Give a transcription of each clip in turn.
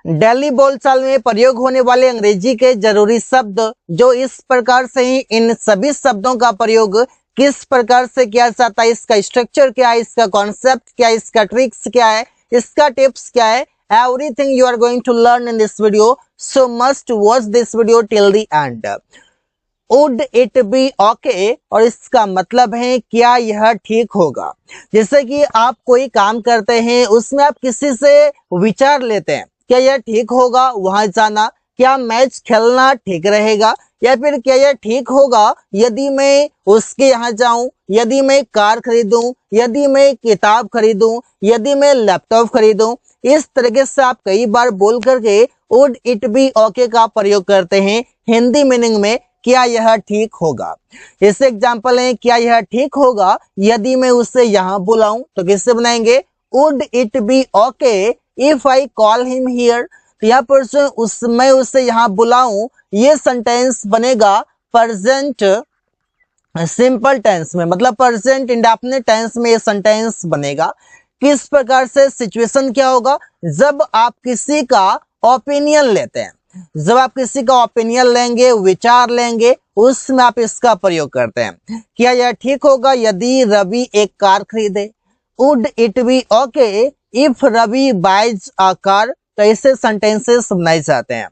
Daily बोलचाल में प्रयोग होने वाले अंग्रेजी के जरूरी शब्द जो इस प्रकार से ही इन सभी शब्दों का प्रयोग किस प्रकार से किया जाता है, इसका स्ट्रक्चर क्या है, इसका कॉन्सेप्ट क्या है, इसका ट्रिक्स क्या है, इसका टिप्स क्या है, everything you are going to learn in this video, so must watch this video till the end. Would it be okay, और इसका मतलब है क्या यह ठीक होगा। जैसे कि आप कोई काम करते हैं, उसमें आप किसी से विचार लेते हैं, क्या यह ठीक होगा वहां जाना, क्या मैच खेलना ठीक रहेगा, या फिर क्या यह ठीक होगा यदि मैं उसके यहाँ जाऊं, यदि मैं कार खरीदूं, यदि मैं किताब खरीदूं, यदि मैं लैपटॉप खरीदूं। इस तरीके से आप कई बार बोल करके वुड इट बी ओके का प्रयोग करते हैं हिंदी मीनिंग में, क्या यह ठीक होगा। जैसे एग्जाम्पल है, क्या यह ठीक होगा यदि मैं उसे यहाँ बुलाऊं, तो किससे बनाएंगे, would it be okay if I call him here. तो यहाँ पर मैं उसे यहाँ बुलाऊं, ये सेंटेंस बनेगा प्रेजेंट सिंपल टेंस में, मतलब प्रेजेंट इंडेफिनिट टेंस में ये सेंटेंस बनेगा। किस प्रकार से, सिचुएशन क्या होगा, जब आप किसी का ओपिनियन लेते हैं, जब आप किसी का ओपिनियन लेंगे, विचार लेंगे, उसमें आप इसका प्रयोग करते हैं। क्या यह ठीक होगा यदि रवि एक कार खरीदे, would it be okay if Ravi buys a car. तो ऐसे सेंटेंसेस बनाए जाते हैं।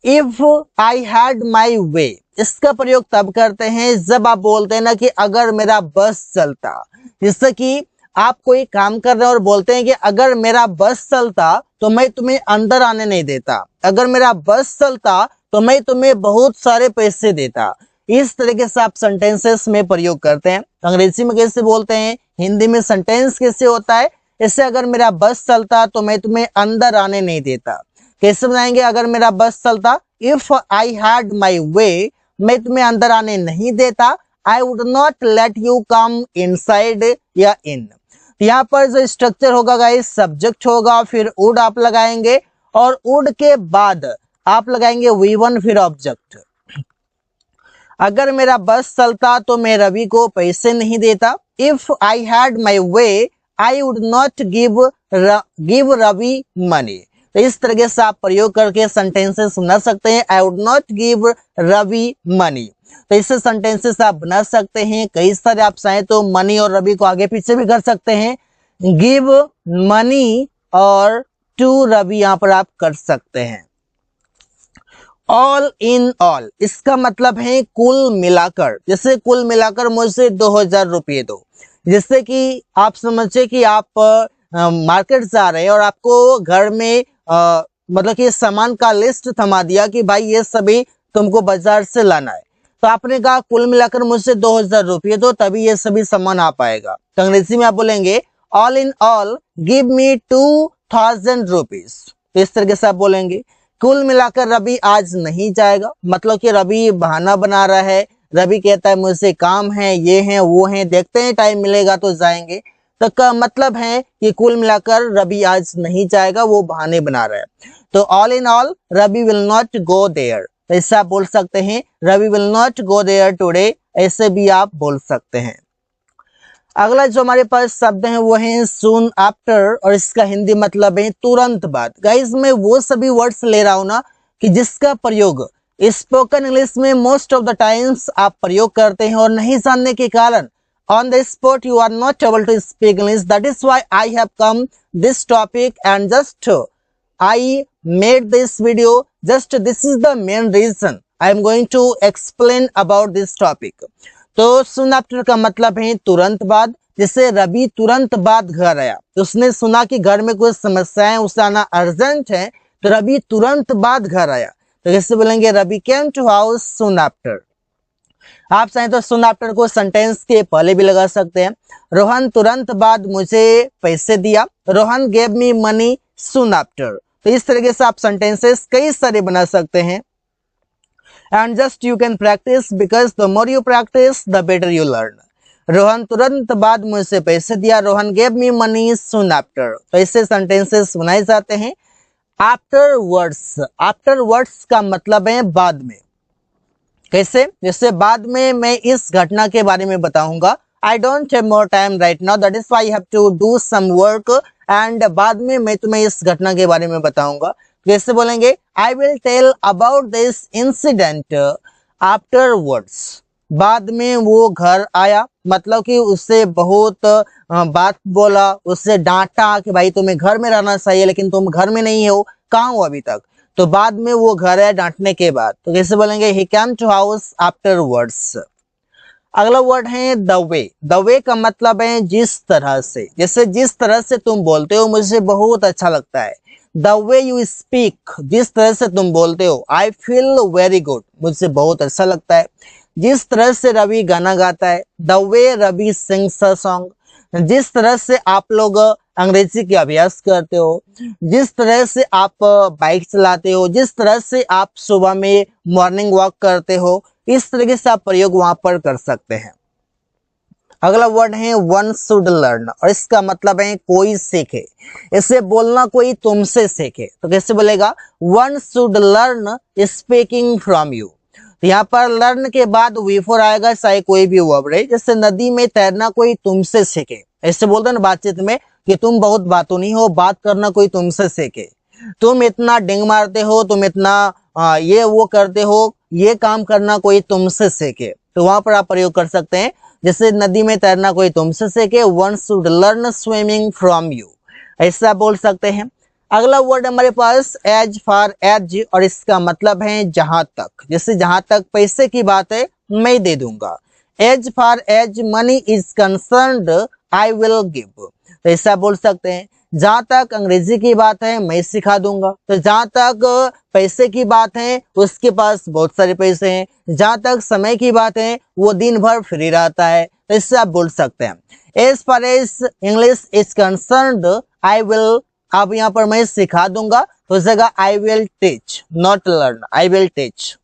इफ आई हैड माई वे, इसका प्रयोग तब करते हैं जब आप बोलते हैं ना कि अगर मेरा बस चलता। जैसे कि आप कोई काम कर रहे हैं और बोलते हैं कि अगर मेरा बस चलता तो मैं तुम्हें अंदर आने नहीं देता, अगर मेरा बस चलता तो मैं तुम्हें बहुत सारे पैसे देता। इस तरीके से आप सेंटेंसेस में प्रयोग करते हैं। अंग्रेजी में कैसे बोलते हैं, हिंदी में सेंटेंस कैसे होता है, इससे अगर मेरा बस चलता तो मैं तुम्हें अंदर आने नहीं देता। कैसे बनाएंगे, अगर मेरा बस चलता, इफ आई हैड माई वे, मैं तुम्हें अंदर आने नहीं देता, आई would not let you come inside या इन। यहाँ पर जो स्ट्रक्चर होगा गाइस, सब्जेक्ट होगा, फिर वुड आप लगाएंगे, और वुड के बाद आप लगाएंगे V1 फिर ऑब्जेक्ट। अगर मेरा बस चलता तो मैं रवि को पैसे नहीं देता, if I had my way I would not give Ravi money. तो इस तरीके से आप प्रयोग करके सेंटेंसेस बना सकते हैं, I would not give Ravi money. तो इससे सेंटेंसेस आप बना सकते हैं कई सारे। आप चाहें तो मनी और रवि को आगे पीछे भी कर सकते हैं, गिव मनी और टू रवि यहाँ पर आप कर सकते हैं। ऑल इन ऑल, इसका मतलब है कुल मिलाकर। जैसे कुल मिलाकर मुझे 2000 रुपये दो। जैसे कि आप समझे कि आप मार्केट जा रहे हैं और आपको घर में मतलब कि सामान का लिस्ट थमा दिया कि भाई ये सभी तुमको बाजार से लाना है। तो आपने कहा कुल मिलाकर मुझसे 2000 रुपये दो, तभी ये सभी सामान आ पाएगा। तो अंग्रेजी में आप बोलेंगे all in all give me 2000 rupees. तो इस तरीके से आप बोलेंगे। कुल मिलाकर रवि आज नहीं जाएगा, मतलब कि रवि बहाना बना रहा है, रवि कहता है मुझसे काम है, ये है वो है, देखते हैं टाइम मिलेगा तो जाएंगे। तो का मतलब है कि कुल मिलाकर रवि आज नहीं जाएगा, वो बहाने बना रहा है। तो all in all Ravi will not go there, ऐसा आप बोल सकते हैं, Ravi will not go there today, ऐसे भी आप बोल सकते हैं। अगला जो हमारे पास शब्द है वो है सून आफ्टर, और इसका हिंदी मतलब है तुरंत बाद। गाइस मैं वो सभी वर्ड्स ले रहा हूं ना कि जिसका प्रयोग स्पोकन इंग्लिश में मोस्ट ऑफ द टाइम्स आप प्रयोग करते हैं, और नहीं जानने के कारण on the spot you are not able to speak English. That is why I have come this topic, and just I made this video. Just this is the main reason I am going to explain about this topic. तो soon after का मतलब है तुरंत बाद। जैसे रवि तुरंत बाद घर आया, तो उसने सुना कि घर में कुछ समस्या है, उसे आना अर्जेंट है, तो रवि तुरंत बाद घर आया। तो कैसे बोलेंगे, Ravi came to house soon after। आप चाहें तो सुन आफ्टर को सेंटेंस के पहले भी लगा सकते हैं। रोहन तुरंत बाद मुझे पैसे दिया, रोहन गेव मी मनी सुन आफ्टर। तो इस तरीके से आप सेंटेंसेस कई सारे बना सकते हैं। And just you can practice, because the more you practice the better you learn. Rohan तुरंत बाद मुझसे पैसे दिया, रोहन गेव मी मनी सुन आफ्टर। तो इससे सेंटेंसेस बनाए जाते हैं। आफ्टर वर्ड्स, आफ्टर वर्ड्स का मतलब है बाद में। कैसे, जैसे बाद में मैं इस घटना के बारे में बताऊंगा, I don't have more time right now, that is why I have to do some work, and बाद में मैं तुम्हें इस घटना के बारे में बताऊंगा। कैसे बोलेंगे? I will tell about this incident afterwards। बाद में वो घर आया, मतलब कि उससे बहुत बात बोला, उससे डांटा कि भाई तुम्हें घर में रहना चाहिए, लेकिन तुम घर में नहीं हो, कहाँ हो अभी तक? तो बाद में वो घर आया डांटने के बाद। तो कैसे बोलेंगे? He came to house afterwards। अगला वर्ड है द वे। द वे का मतलब है जिस तरह से। जैसे जिस तरह से तुम बोलते हो मुझे बहुत अच्छा लगता है। द वे यू स्पीक, जिस तरह से तुम बोलते हो। आई फील वेरी गुड, मुझे बहुत अच्छा लगता है। जिस तरह से रवि गाना गाता है। The way Ravi sings a song. जिस तरह से आप लोग अंग्रेजी के अभ्यास करते हो, जिस तरह से आप बाइक चलाते हो, जिस तरह से आप सुबह में मॉर्निंग वॉक करते हो, इस तरीके से आप प्रयोग वहां पर कर सकते हैं। अगला वर्ड है वन शुड लर्न, और इसका मतलब है कोई सीखे। इसे बोलना कोई तुमसे सीखे। तो कैसे बोलेगा? One should learn speaking from you. तो यहाँ पर लर्न के बाद वी फोर आएगा, चाहे कोई भी वर्ब रहे। जैसे नदी में तैरना कोई तुमसे सीखे, ऐसे बोलते हैं ना बातचीत में कि तुम बहुत बातूनी हो, बात करना कोई तुमसे सीखे। तुम इतना डिंग मारते हो, तुम इतना ये वो करते हो, ये काम करना कोई तुमसे सीखे। तो वहां पर आप प्रयोग कर सकते हैं। जैसे नदी में तैरना कोई तुमसे सीखे, one should learn swimming from you, ऐसा बोल सकते हैं। अगला वर्ड हमारे पास एज फार एज, और इसका मतलब है जहां तक। जैसे जहां तक पैसे की बात है मैं दे दूंगा। As far as money is concerned I will give, तो ऐसा बोल सकते हैं। जहां तक अंग्रेजी की बात है मैं सिखा दूंगा। तो जहां तक पैसे की बात है उसके पास बहुत सारे पैसे हैं। जहां तक समय की बात है वो दिन भर फ्री रहता है, तो इससे आप बोल सकते हैं। As far as English is concerned I will, अब यहाँ पर मैं सिखा दूंगा, तो उस जगह I will teach, not learn, I will teach.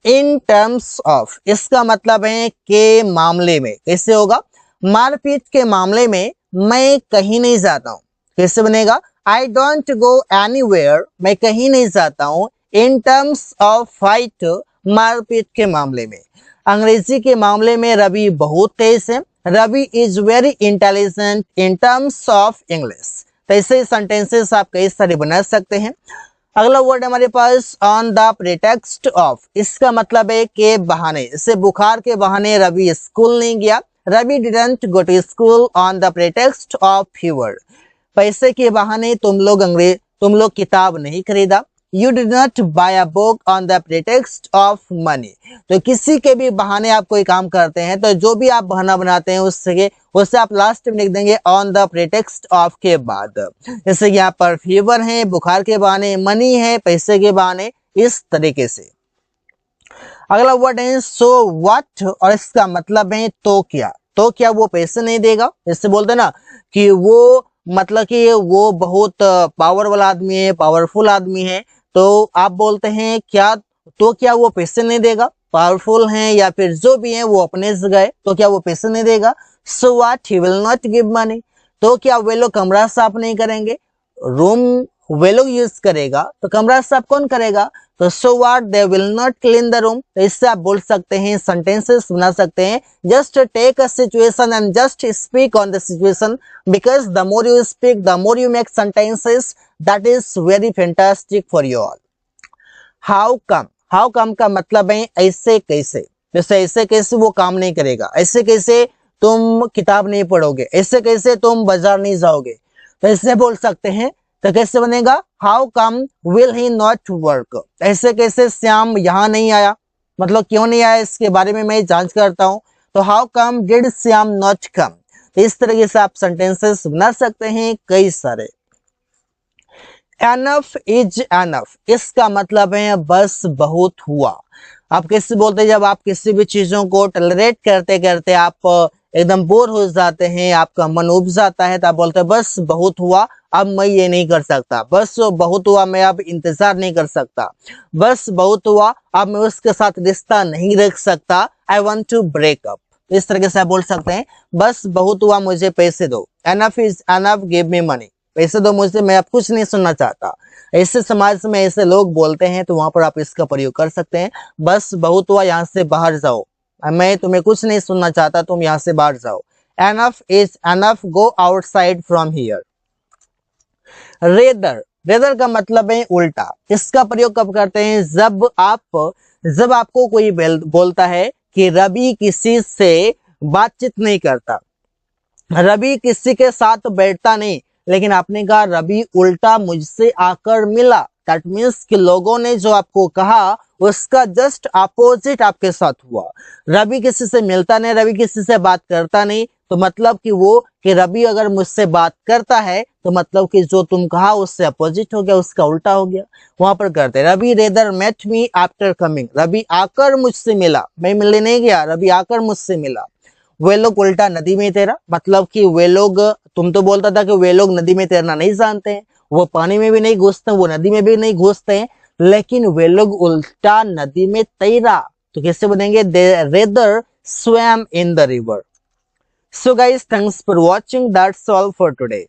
In terms of, इसका मतलब है के मामले में। कैसे होगा? मारपीट के मामले में मैं कहीं नहीं जाता हूं। कैसे बनेगा? आई डोंट गो एनीवेयर, मैं कहीं नहीं जाता हूं। इन टर्म्स ऑफ फाइट, मारपीट के मामले में। अंग्रेजी के मामले में रवि बहुत तेज है। Ravi is very intelligent in terms of English. तो ऐसे सेंटेंसेस आप कई सारे बना सकते हैं। अगला वर्ड हमारे pass on the pretext of, इसका मतलब है के बहाने। इसे बुखार के बहाने रवि स्कूल नहीं गया। Ravi didn't go to school on the pretext of fever. पैसे के बहाने तुम लोग किताब नहीं खरीदा। You did not buy a book on the pretext of money. तो किसी के भी बहाने आप कोई काम करते हैं, तो जो भी आप बहाना बनाते हैं उससे आप लास्ट में लिख देंगे ऑन द प्रेटेक्स्ट ऑफ के बाद। जैसे यहाँ पर फीवर है, बुखार के बहाने, मनी है, पैसे के बहाने, इस तरीके से। अगला वर्ड है सो व्हाट, और इसका मतलब है तो क्या। तो क्या वो पैसे नहीं देगा? इससे बोलते ना कि वो मतलब कि वो बहुत पावर वाला आदमी है, पावरफुल आदमी है, तो आप बोलते हैं क्या, तो क्या वो पैसे नहीं देगा? पावरफुल हैं या फिर जो भी है वो अपने से गए, तो क्या वो पैसे नहीं देगा? So what he will not give money, तो क्या वे लोग कमरा साफ नहीं करेंगे? रूम वे लोग यूज करेगा, तो कमरा साफ कौन करेगा? तो so what they will not clean the room. तो इससे आप बोल सकते हैं, सेंटेंसेस बना सकते हैं। Just take a situation and just speak on the situation, because the more you speak the more you make sentences, that is very fantastic for you all. How come, how come का मतलब है ऐसे कैसे। जैसे ऐसे कैसे वो काम नहीं करेगा, ऐसे कैसे तुम किताब नहीं पढ़ोगे, ऐसे कैसे तुम बाजार नहीं जाओगे, तो ऐसे बोल सकते हैं। तो कैसे बनेगा? How come will he not work, ऐसे कैसे श्याम यहाँ नहीं आया, मतलब क्यों नहीं आया इसके बारे में मैं जांच करता हूं। तो how come did Shyam not come. तो इस तरीके से आप सेंटेंसेस बना सकते हैं कई सारे। एनफ इज एनफ, इसका मतलब है बस बहुत हुआ। आप कैसे बोलते हैं? जब आप किसी भी चीजों को टॉलरेट करते करते आप एकदम बोर हो जाते हैं, आपका मन उब जाता है, तो आप बोलते हैं बस बहुत हुआ, अब मैं ये नहीं कर सकता। बस बहुत हुआ, मैं अब इंतजार नहीं कर सकता। बस बहुत हुआ, अब मैं उसके साथ रिश्ता नहीं रख सकता। I want to break up. इस तरीके से आप बोल सकते हैं बस बहुत हुआ, मुझे पैसे दो। Enough is enough, give me money, पैसे दो मुझे, मैं अब कुछ नहीं सुनना चाहता। ऐसे समाज में ऐसे लोग बोलते हैं, तो वहां पर आप इसका प्रयोग कर सकते हैं। बस बहुत हुआ, यहाँ से बाहर जाओ। मैं तुम्हें कुछ नहीं सुनना चाहता, तुम यहाँ से बाहर जाओ। Enough is enough, go outside from here. Rather, rather का मतलब है उल्टा। इसका प्रयोग कब करते हैं? जब आपको कोई बोलता है कि रवि किसी से बातचीत नहीं करता, रवि किसी के साथ बैठता नहीं, लेकिन आपने कहा रवि उल्टा मुझसे आकर मिला। दैट मीन्स कि लोगों ने जो आपको कहा उसका जस्ट अपोजिट आपके साथ हुआ। रवि किसी से मिलता नहीं, रवि किसी से बात करता नहीं, तो मतलब कि रवि अगर मुझसे बात करता है तो मतलब कि जो तुम कहा उससे अपोजिट हो गया, उसका उल्टा हो गया। वहां पर करते Ravi rather met me after coming, Ravi आकर मुझसे मिला, मैं मिलने नहीं गया, रवि आकर मुझसे मिला। वे लोग उल्टा नदी में तैरा, मतलब कि वे लोग, तुम तो बोलता था कि वे लोग नदी में तैरना नहीं जानते हैं, वो पानी में भी नहीं घुसते, वो नदी में भी नहीं घुसते हैं, लेकिन वे लोग उल्टा नदी में तैरा, तो कैसे बनेंगे? दे rather swam in the river. So guys, thanks for watching. That's all for today.